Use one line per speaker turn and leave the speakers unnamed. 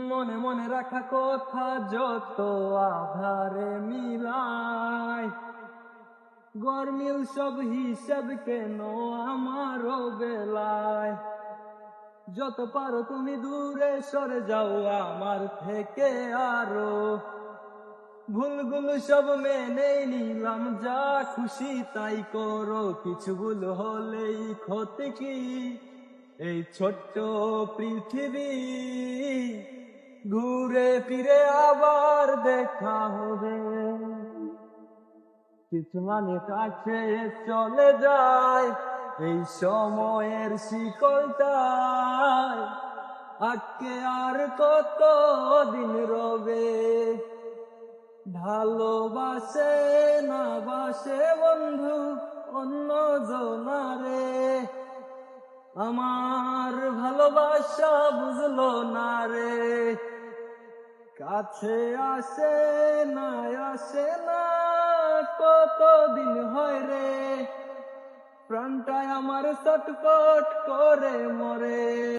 মনে মনে রাখা কথা যত আধারে মিলায়, গরমিল সব হিসাব কেন আমারও বেলায়। যত পারো তুমি দূরে সরে যাও আমার থেকে আরো, ভুলগুলো সব মেনে নিলাম, যা খুশি তাই করো। কিছু ভুল হলেই ক্ষতি কি, এই ছোট্ট পৃথিবী ঘুরে ফিরে আবার দেখা হবে। কিছু মানুষ কাছে চলে যায় এই সময়ের শিকলটায়, আজকে আর কত দিন রবে। ভালোবাসে না বাসে বন্ধু অন্য জনারে, আমার ভালোবাসা বুঝলো না রে। কাছে আসে না কতদিন হয় রে, প্রাণটায় আমার ছটফট করে মরে।